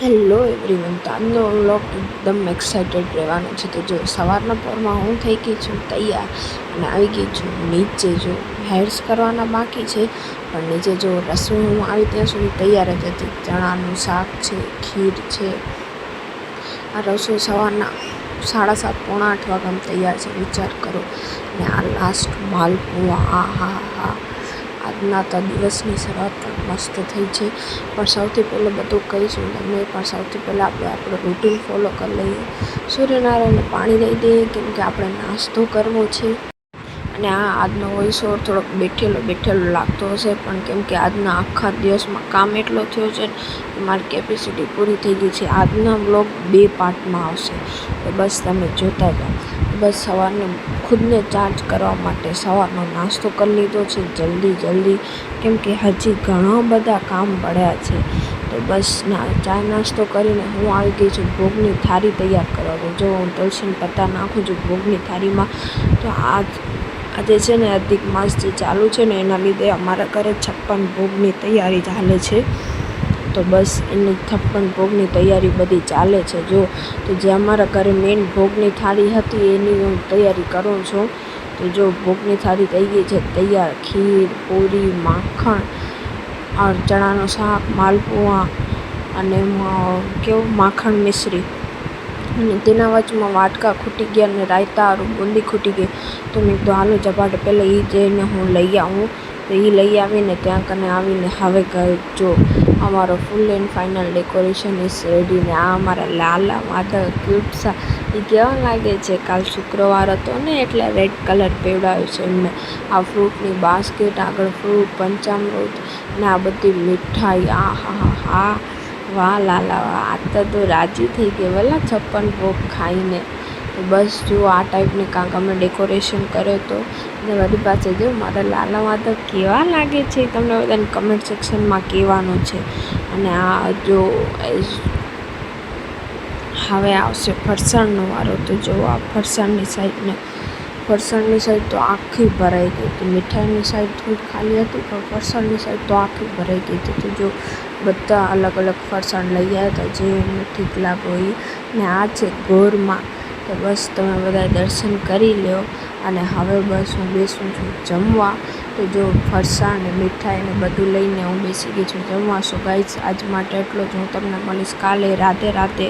Hello everyone, તો આજનો vlog એકદમ એક્સાઇટેડ રહેવાનો છે. તો જો સવારના પોરમાં હું થઈ ગઈ છું તૈયાર અને આવી ગઈ છું નીચે. જો હેર્સ કરવાના બાકી છે, પણ નીચે જો રસોઈ હું આવી ત્યાં સુધી તૈયાર જ હતી. ચણાનું શાક છે, ખીર છે. આ રસોઈ સવારના 7:30 પોણા 8 વાગ્યામાં તૈયાર છે, વિચાર કરો. ને આ લાસ્ટ માલપુઆ, આ હા હા, આજના તો દિવસની શરૂઆત પણ મસ્ત થઈ છે. પણ સૌથી પહેલાં બધું કહીશું તમને, પણ સૌથી પહેલાં આપણે આપણું રૂટીન ફોલો કરી લઈએ. સૂર્યનારાયણને પાણી દઈ દઈએ, કેમ કે આપણે નાસ્તો કરવો છે. અને આજનો વોઇસ ઓવર થોડોક બેઠેલો લાગતો હશે, પણ કેમ કે આજના આખા દિવસમાં કામ એટલો થયો છે કે મારી કેપેસિટી પૂરી થઈ ગઈ છે. આજના વ્લોગ 2 પાર્ટમાં આવશે, તો બસ તમે જોતા જાઓ. બસ સવારને ખુદને ચાર્જ કરવા માટે સવારનો નાસ્તો કરી લીધો છે જલ્દી, કેમ કે હજી ઘણા બધા કામ પડ્યા છે. તો બસ ચા નાસ્તો કરીને હું આવી ગઈ છું ભોગની થાળી તૈયાર કરવા. જો હું તુલસીના પત્તા નાખું છું ભોગની થાળીમાં. તો આજે છે ને અધિક માસ જે ચાલુ છે ને, એના લીધે અમારા ઘરે 56 ભોગની તૈયારી ચાલે છે. તો બસ એની 56 ભોગની તૈયારી બધી ચાલે છે. જો તો જે અમારા ઘરે મેઇન ભોગની થાળી હતી એની હું તૈયારી કરું છું. તો જો ભોગની થાળી થઈ ગઈ છે તૈયાર. ખીર, પૂરી, માખણ और ચણાનું શાક, માલપુઆ અને કેવું માખણ મિશ્રી. અને તેના વચમાં વાટકા ખૂટી ગયા અને રાયતા અને બુંદી ખૂટી ગઈ. તો મેં કીધું હાલો ઝપાટ પહેલાં એ જઈને હું લઈ આવું. તો એ લઈ આવીને ત્યાં કને આવીને હવે જો અમારો full and final decoration is ready. ને આ અમારા લાલા માધવ ક્યુટસા, એ કેવા લાગે છે. કાલ શુક્રવાર હતો ને, એટલે રેડ કલર પીવડાવ્યો છે એમને. આ ફ્રૂટની બાસ્કેટ, આગળ ફ્રૂટ, પંચામૃત ને આ બધી મીઠાઈ. આ હા હા, વાહ લાલા વાહ, આ તો રાજી થઈ ગઈ ભલા 56 ભોગ ખાઈને. તો બસ જો આ ટાઈપની કાંક અમે ડેકોરેશન કર્યો હતો. અને બધી પાસે જો મારા લાલા માધવ કેવા લાગે છે, તમને બધાને કમેન્ટ સેક્શનમાં કહેવાનું છે. અને આ જો હવે આવશે ફરસાણનો વારો. તો જો આ ફરસાણની સાઈડ તો આખી ભરાઈ ગઈ હતી. મીઠાઈની સાઈડ થોડી ખાલી હતી, પણ ફરસાણની સાઈડ તો આખી ભરાઈ ગઈ હતી. તો જો બધા અલગ અલગ ફરસાણ લઈ આવ્યા હતા, જે એમને ઠીક લાગો એ. ને આ છે ગોરમાં. તો બસ તમે બધા દર્શન કરી લો. અને હવે બસ હું બેસું છું જમવા. તો જો ફરસાણ ને મીઠાઈ ને બધું લઈને હું બેસી ગઈ છું જમવા. સો ગાઈસ, આજ માટે એટલો જ. હું તમને મળીશ કાલે. રાધે રાધે.